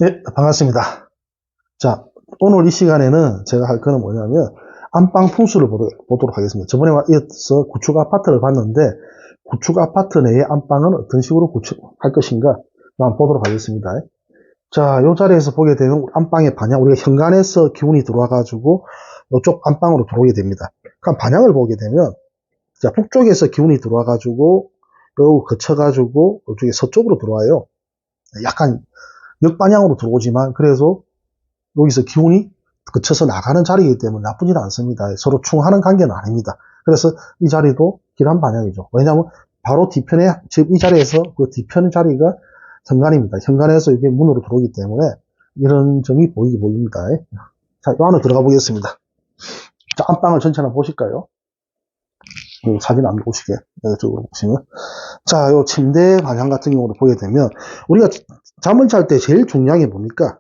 네, 반갑습니다. 자, 오늘 이 시간에는 제가 할 거는 뭐냐면, 안방 풍수를 보도록 하겠습니다. 저번에 이어서 구축 아파트를 봤는데, 구축 아파트 내의 안방은 어떤 식으로 구축할 것인가, 한번 보도록 하겠습니다. 자, 이 자리에서 보게 되면, 안방의 반향, 우리가 현관에서 기운이 들어와가지고, 이쪽 안방으로 들어오게 됩니다. 그럼 반향을 보게 되면, 자, 북쪽에서 기운이 들어와가지고, 요 거쳐가지고, 이쪽에 서쪽으로 들어와요. 약간 역방향으로 들어오지만, 그래서 여기서 기운이 그쳐서 나가는 자리이기 때문에 나쁘지는 않습니다. 서로 충하는 관계는 아닙니다. 그래서 이 자리도 길한 방향이죠. 왜냐하면 바로 뒤편에, 지금 이 자리에서 그 뒤편 자리가 현관입니다. 현관에서 이게 문으로 들어오기 때문에 이런 점이 보입니다. 자, 이 안으로 들어가 보겠습니다. 자, 안방을 전체 한번 보실까요? 사진 안 보시게, 이쪽으로 보시면. 자, 요 침대 방향 같은 경우를 보게 되면, 우리가 잠을 잘 때 제일 중요한 게 뭡니까?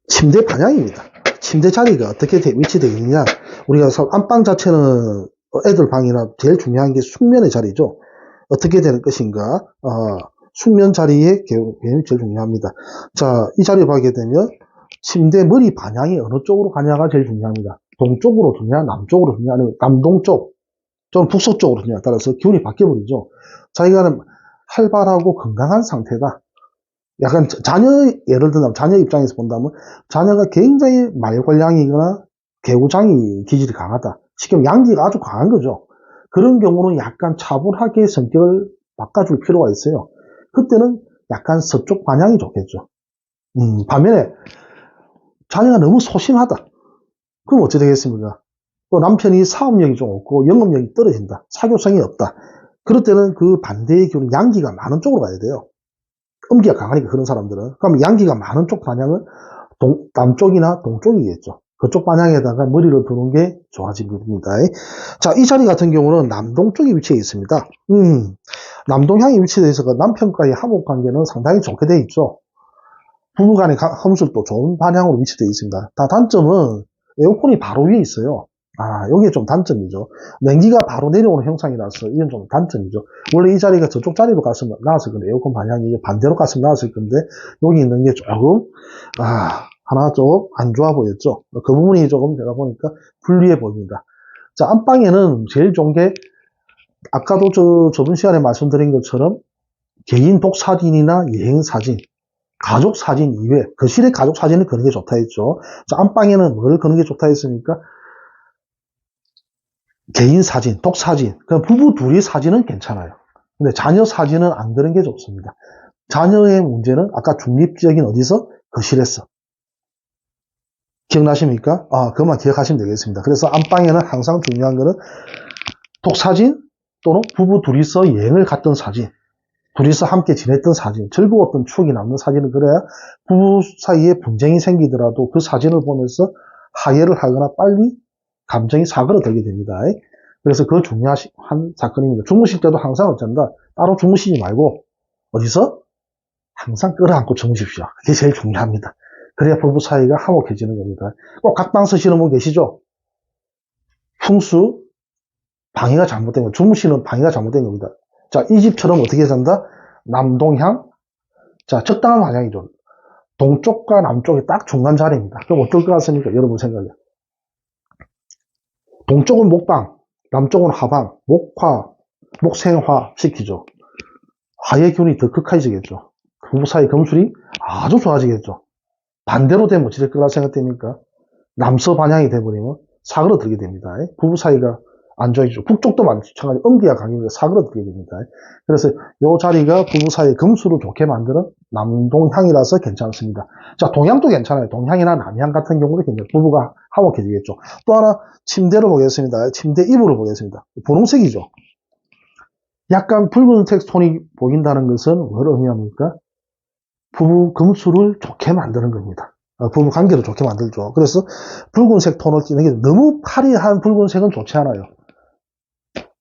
침대 방향입니다. 침대 자리가 어떻게 위치되어 있느냐. 우리가 안방 자체는 애들 방이나 제일 중요한 게 숙면의 자리죠. 어떻게 되는 것인가. 숙면 자리의 개념이 제일 중요합니다. 자, 이 자리를 보게 되면 침대 머리 방향이 어느 쪽으로 가냐가 제일 중요합니다. 동쪽으로 두냐, 남쪽으로 두냐, 아니면 남동쪽, 또는 북서쪽으로 두냐에 따라서 기운이 바뀌어버리죠. 자기가 활발하고 건강한 상태다. 약간 예를 들면 자녀 입장에서 본다면 자녀가 굉장히 말괄량이거나 개구장이 기질이 강하다. 지금 양기가 아주 강한 거죠. 그런 경우는 약간 차분하게 성격을 바꿔줄 필요가 있어요. 그때는 약간 서쪽 방향이 좋겠죠. 반면에 자녀가 너무 소심하다. 그럼 어찌 되겠습니까? 또 남편이 사업력이 좀 없고 영업력이 떨어진다. 사교성이 없다. 그럴 때는 그 반대의 기운은 양기가 많은 쪽으로 가야 돼요. 음기가 강하니까 그런 사람들은. 그럼 양기가 많은 쪽 방향은 남쪽이나 동쪽이겠죠. 그쪽 방향에다가 머리를 두는 게 좋아집니다. 자, 이 자리 같은 경우는 남동쪽에 위치해 있습니다. 남동향에 위치되어 있어서 남편과의 화목 관계는 상당히 좋게 되어 있죠. 부부간의 험술도 좋은 방향으로 위치되어 있습니다. 다 단점은 에어컨이 바로 위에 있어요. 여기에 좀 단점이죠. 냉기가 바로 내려오는 형상이라서 이건 좀 단점이죠. 원래 이 자리가 저쪽 자리로 갔으면 나왔을 건데, 에어컨 방향이 반대로 갔으면 나왔을 건데, 여기 있는 게 조금, 하나 좀 안 좋아 보였죠. 그 부분이 조금 제가 보니까 불리해 보입니다. 자, 안방에는 제일 좋은 게, 아까도 저번 시간에 말씀드린 것처럼, 개인 독사진이나 여행사진, 가족사진 이외, 거실에 가족사진을 거는 게 좋다 했죠. 자, 안방에는 뭘 거는 게 좋다 했습니까? 개인 사진, 독사진, 부부 둘이 사진은 괜찮아요. 근데 자녀 사진은 안 그런 게 좋습니다. 자녀의 문제는 아까 중립적인 어디서? 거실에서. 기억나십니까? 그것만 기억하시면 되겠습니다. 그래서 안방에는 항상 중요한 거는 독사진 또는 부부 둘이서 여행을 갔던 사진, 둘이서 함께 지냈던 사진, 즐거웠던 추억이 남는 사진을 그래야 부부 사이에 분쟁이 생기더라도 그 사진을 보면서 화해를 하거나 빨리 감정이 사그러들게 됩니다. 그래서 그 중요한 사건입니다. 주무실 때도 항상 어쩐다. 따로 주무시지 말고 어디서 항상 끌어안고 주무십시오. 그게 제일 중요합니다. 그래야 부부 사이가 화목해지는 겁니다. 꼭 각방 쓰시는 분 계시죠? 풍수 방해가 잘못된 겁니다. 주무시는 방해가 잘못된 겁니다. 자, 이 집처럼 어떻게 산다? 남동향. 자, 적당한 방향이죠. 동쪽과 남쪽이 딱 중간 자리입니다. 그럼 어떨 것 같습니까? 여러분 생각에. 동쪽은 목방, 남쪽은 하방, 목생화 시키죠. 화의 기운이 더 극해지겠죠. 부부 사이 금술이 아주 좋아지겠죠. 반대로 되면 어찌 될 거라 생각됩니까? 남서 방향이 돼버리면 사그러들게 됩니다. 부부 사이가 안 좋아지죠. 북쪽도 마찬가지 음기가 강해서 사그러들게 됩니다. 그래서 이 자리가 부부 사이 금수를 좋게 만드는 남동향이라서 괜찮습니다. 자, 동향도 괜찮아요. 동향이나 남향 같은 경우도 괜찮아요. 부부가 화목해지겠죠. 또 하나 침대를 보겠습니다. 침대 이불을 보겠습니다. 분홍색이죠. 약간 붉은색 톤이 보인다는 것은 뭘 의미합니까? 부부 금수를 좋게 만드는 겁니다. 부부 관계를 좋게 만들죠. 그래서 붉은색 톤을 띠는 게 너무 화려한 붉은색은 좋지 않아요.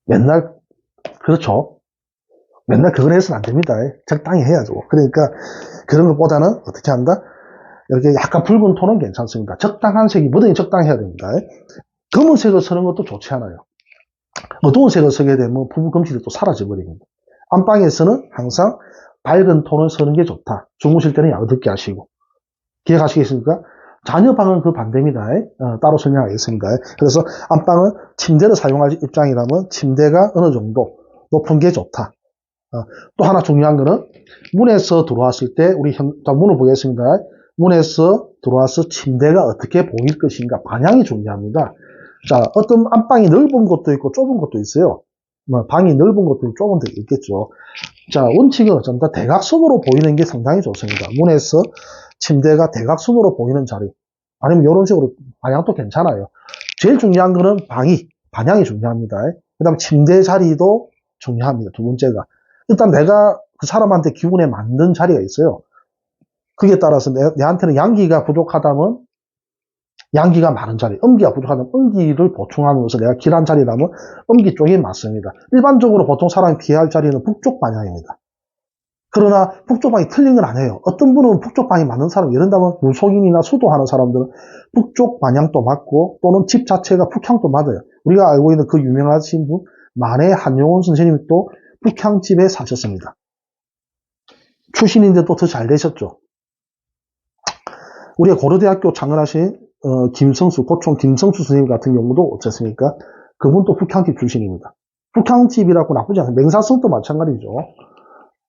맨날 그렇죠. 맨날 그걸 해서는 안 됩니다. 적당히 해야죠. 그러니까 그런 것보다는 어떻게 한다? 이렇게 약간 붉은 톤은 괜찮습니다. 적당한 색이 뭐든지 적당해야 됩니다. 검은색을 쓰는 것도 좋지 않아요. 어두운 색을 쓰게 되면 부부 금실이 또 사라져 버립니다. 안방에서는 항상 밝은 톤을 쓰는 게 좋다. 주무실 때는 어둡게 하시고 기억하시겠습니까? 자녀방은 그 반대입니다. 따로 설명하겠습니다. 그래서 안방은 침대를 사용할 입장이라면 침대가 어느 정도 높은 게 좋다. 또 하나 중요한 거는 문에서 들어왔을 때 우리 문을 보겠습니다. 문에서 들어와서 침대가 어떻게 보일 것인가 방향이 중요합니다. 자, 어떤 안방이 넓은 것도 있고 좁은 것도 있어요. 방이 넓은 것도 있고 좁은 것도 있겠죠. 자, 원칙은 어쩐다? 대각선으로 보이는 게 상당히 좋습니다. 문에서 침대가 대각선으로 보이는 자리. 아니면 이런 식으로 방향도 괜찮아요. 제일 중요한 거는 방향이 중요합니다. 그 다음에 침대 자리도 중요합니다. 두 번째가. 일단 내가 그 사람한테 기운에 맞는 자리가 있어요. 그에 따라서 내한테는 양기가 부족하다면 양기가 많은 자리, 음기가 부족하다면 음기를 보충하면서 내가 길한 자리라면 음기 쪽에 맞습니다. 일반적으로 보통 사람이 피할 자리는 북쪽 방향입니다. 그러나 북쪽 방이 틀린 건 아니에요. 어떤 분은 북쪽 방이 맞는 사람, 예를 들면 무속인이나 수도하는 사람들은 북쪽 방향도 맞고 또는 집 자체가 북향도 맞아요. 우리가 알고 있는 그 유명하신 분 만해 한용운 선생님이 또 북향집에 사셨습니다. 출신인데 또 더 잘 되셨죠. 우리가 고려대학교 창건하신 고총 김성수 선생님 같은 경우도 어쨌습니까? 그분도 북향집 출신입니다. 북향집이라고 나쁘지 않아요. 맹사성도 마찬가지죠.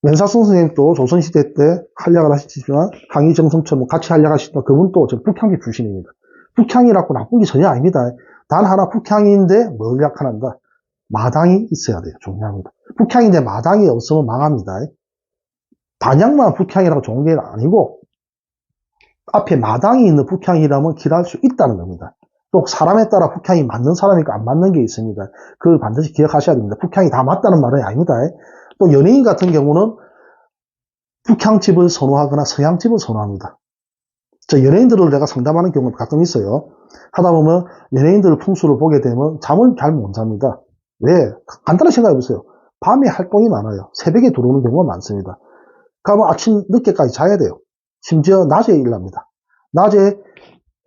맹사성 선생님도 조선시대 때 한약을 하시지만 항의정성처럼 같이 한약하시던 그분도 북향집 출신입니다. 북향이라고 나쁜 게 전혀 아닙니다. 단 하나 북향인데 뭘 약하는가? 마당이 있어야 돼요. 중요합니다. 북향인데 마당이 없으면 망합니다. 반향만 북향이라고 좋은 게 아니고 앞에 마당이 있는 북향이라면 길할 수 있다는 겁니다. 또 사람에 따라 북향이 맞는 사람이고 안 맞는 게 있습니다. 그걸 반드시 기억하셔야 됩니다. 북향이 다 맞다는 말은 아닙니다. 또 연예인 같은 경우는 북향집을 선호하거나 서양집을 선호합니다. 저 연예인들을 내가 상담하는 경우가 가끔 있어요. 하다 보면 연예인들 풍수를 보게 되면 잠을 잘 못 잡니다. 왜? 간단히 생각해 보세요. 밤에 활동이 많아요. 새벽에 들어오는 경우가 많습니다. 그러면 아침 늦게까지 자야 돼요. 심지어 낮에 일합니다. 낮에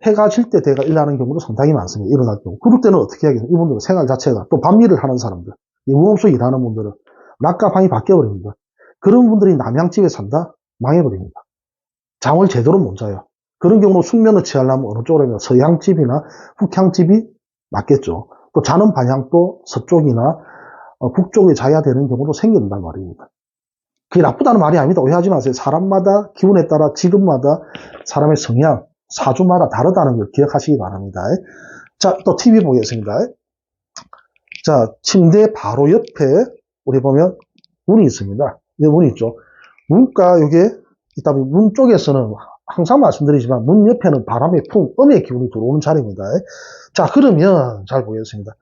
해가 질 때 대가 일하는 경우도 상당히 많습니다. 일어날 경우. 그럴 때는 어떻게 하겠어요? 이분들은 생활 자체가 또 밤일을 하는 사람들, 무음수 일하는 분들은 낮과 밤이 바뀌어버립니다. 그런 분들이 남양집에 산다? 망해버립니다. 잠을 제대로 못 자요. 그런 경우는 숙면을 취하려면 어느 쪽으로 하면 서양집이나 북향집이 맞겠죠. 또 자는 방향도 서쪽이나 북쪽에 자야 되는 경우도 생긴단 말입니다. 그게 나쁘다는 말이 아닙니다. 오해하지 마세요. 사람마다 기운에 따라 지금마다 사람의 성향, 사주마다 다르다는 걸 기억하시기 바랍니다. 자, 또 TV 보겠습니다. 자, 침대 바로 옆에 우리 보면 문이 있습니다. 이 문이 있죠. 문과 요게 이따 문 쪽에서는 항상 말씀드리지만 문 옆에는 바람의 풍, 음의 기운이 들어오는 자리입니다. 자, 그러면 잘 보겠습니다.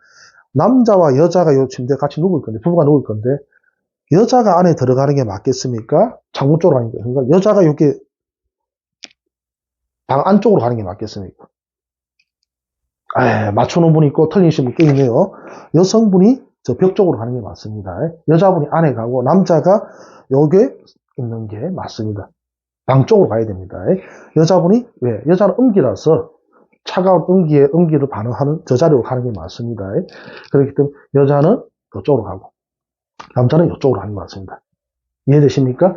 남자와 여자가 요 침대에 같이 누울 건데, 부부가 누울 건데 여자가 안에 들어가는 게 맞겠습니까? 창문 쪽으로 가는 게. 그러니까 여자가 이렇게 방 안쪽으로 가는 게 맞겠습니까? 맞춰놓은 분이 있고 틀리신 분 꽤 있네요. 여성분이 저 벽 쪽으로 가는 게 맞습니다. 여자분이 안에 가고 남자가 여기에 있는 게 맞습니다. 방 쪽으로 가야 됩니다. 여자분이 왜? 여자는 음기라서 차가운 음기를 반응하는 저 자리로 가는 게 맞습니다. 그렇기 때문에 여자는 그쪽으로 가고 남자는 이쪽으로 가는 게 맞습니다. 이해되십니까?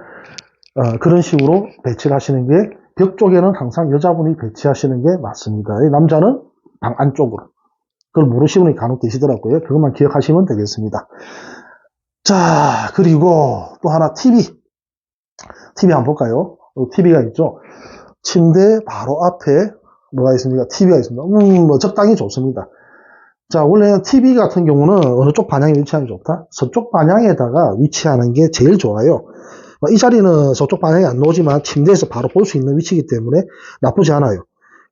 그런 식으로 배치를 하시는 게 벽 쪽에는 항상 여자분이 배치하시는 게 맞습니다. 남자는 방 안쪽으로. 그걸 모르시는 분이 간혹 계시더라고요. 그것만 기억하시면 되겠습니다. 자, 그리고 또 하나 TV 한번 볼까요? TV가 있죠. 침대 바로 앞에 뭐가 있습니까? TV가 있습니다. 뭐 적당히 좋습니다. 자, 원래 TV 같은 경우는 어느 쪽 방향에 위치하는 게 좋다? 서쪽 방향에다가 위치하는 게 제일 좋아요. 이 자리는 서쪽 방향에 안 나오지만 침대에서 바로 볼 수 있는 위치이기 때문에 나쁘지 않아요.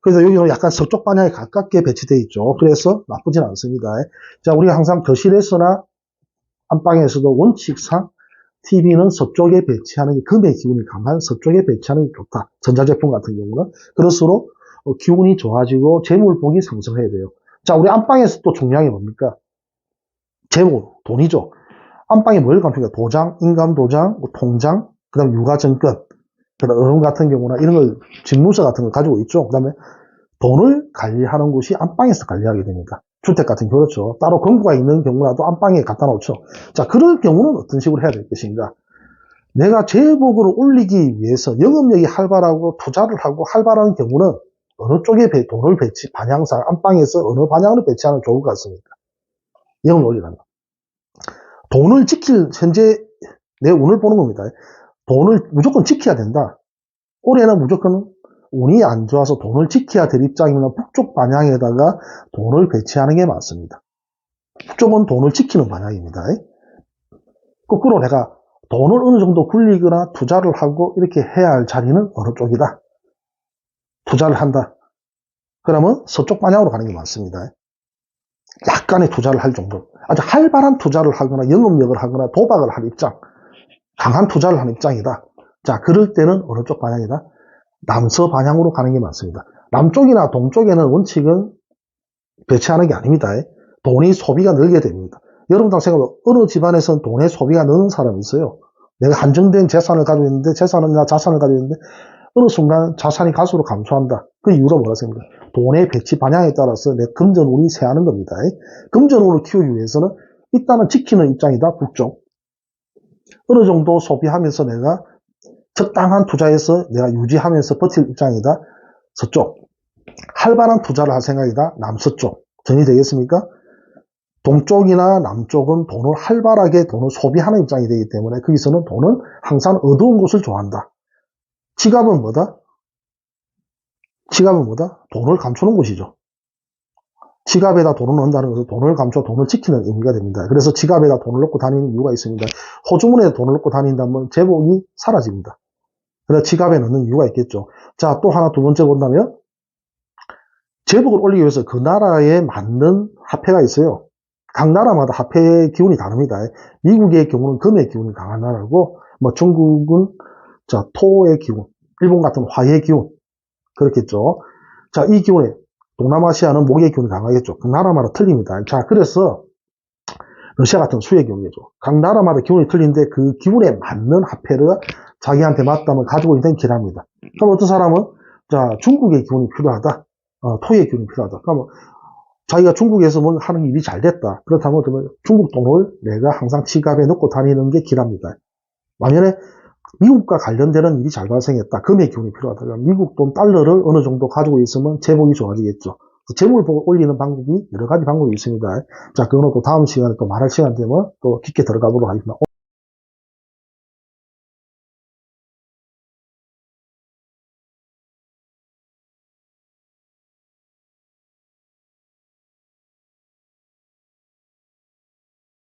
그래서 여기는 약간 서쪽 방향에 가깝게 배치되어 있죠. 그래서 나쁘진 않습니다. 자, 우리가 항상 거실에서나 안방에서도 원칙상 TV는 서쪽에 배치하는 게 금의 기운이 강한 서쪽에 배치하는 게 좋다. 전자제품 같은 경우는. 그럴수록 기운이 좋아지고 재물복이 상승해야 돼요. 자, 우리 안방에서 또 중요한 게 뭡니까? 재물, 돈이죠. 안방에 뭘 감춥니까? 도장, 인감도장, 통장, 그 다음에 육아증권, 그 다음에 어른 같은 경우나 이런 걸, 집문서 같은 걸 가지고 있죠. 그 다음에 돈을 관리하는 곳이 안방에서 관리하게 됩니다. 주택 같은 경우 그렇죠. 따로 금고가 있는 경우라도 안방에 갖다 놓죠. 자, 그럴 경우는 어떤 식으로 해야 될 것인가? 내가 제복을 올리기 위해서 영업력이 활발하고 투자를 하고 활발한 경우는 어느 쪽에 돈을 반향상, 안방에서 어느 방향으로 배치하는 게 좋을 것 같습니까? 영업을 올리라면. 돈을 현재 내 운을 보는 겁니다. 돈을 무조건 지켜야 된다. 올해는 무조건 운이 안 좋아서 돈을 지켜야 될 입장이면 북쪽 방향에다가 돈을 배치하는 게 맞습니다. 북쪽은 돈을 지키는 방향입니다. 거꾸로 내가 돈을 어느 정도 굴리거나 투자를 하고 이렇게 해야 할 자리는 어느 쪽이다. 투자를 한다. 그러면 서쪽 방향으로 가는 게 맞습니다. 약간의 투자를 할 정도. 아주 활발한 투자를 하거나 영업력을 하거나 도박을 할 입장. 강한 투자를 하는 입장이다. 자, 그럴 때는 어느 쪽 방향이다? 남서 방향으로 가는 게 맞습니다. 남쪽이나 동쪽에는 원칙은 배치하는 게 아닙니다. 돈이 소비가 늘게 됩니다. 여러분들 생각해보면 어느 집안에서는 돈의 소비가 느는 사람이 있어요. 내가 한정된 재산을 가지고 있는데 자산을 가지고 있는데 어느 순간 자산이 갈수록 감소한다. 그 이유가 뭐라습니까? 돈의 배치 방향에 따라서 내 금전운이 세하는 겁니다. 금전운을 키우기 위해서는 일단은 지키는 입장이다. 북쪽. 어느 정도 소비하면서 내가 적당한 투자에서 내가 유지하면서 버틸 입장이다. 서쪽. 활발한 투자를 할 생각이다. 남서쪽. 정리되겠습니까? 동쪽이나 남쪽은 돈을 활발하게 돈을 소비하는 입장이 되기 때문에 거기서는 돈은 항상 어두운 곳을 좋아한다. 지갑은 뭐다? 지갑은 뭐다? 돈을 감추는 곳이죠. 지갑에다 돈을 넣는다는 것은 돈을 감춰 돈을 지키는 의미가 됩니다. 그래서 지갑에다 돈을 넣고 다니는 이유가 있습니다. 호주머니에 돈을 넣고 다닌다면 제복이 사라집니다. 그래서 지갑에 넣는 이유가 있겠죠. 자, 또 하나 두 번째 본다면 제복을 올리기 위해서 그 나라에 맞는 화폐가 있어요. 각 나라마다 화폐의 기운이 다릅니다. 미국의 경우는 금의 기운이 강한 나라고, 중국은 자 토의 기운, 일본 같은 화의 기운 그렇겠죠. 자, 이 기운에 동남아시아는 목의 기운이 강하겠죠. 그 나라마다 틀립니다. 자, 그래서 러시아 같은 수의 기운이죠. 각 나라마다 기운이 틀린데 그 기운에 맞는 화폐를 자기한테 맞다면 가지고 있는 길합니다. 그럼 어떤 사람은 자 중국의 기운이 필요하다. 토의 기운이 필요하다. 그러면 자기가 중국에서 뭐 하는 일이 잘 됐다. 그렇다면 중국 돈을 내가 항상 지갑에 넣고 다니는 게 길합니다. 만약에 미국과 관련되는 일이 잘 발생했다. 금의 기운이 필요하다. 그러면 미국 돈 달러를 어느 정도 가지고 있으면 재복이 좋아지겠죠. 재물을 올리는 방법이 여러 가지 방법이 있습니다. 자, 그거는 또 다음 시간에 또 말할 시간 되면 또 깊게 들어가 보도록 하겠습니다.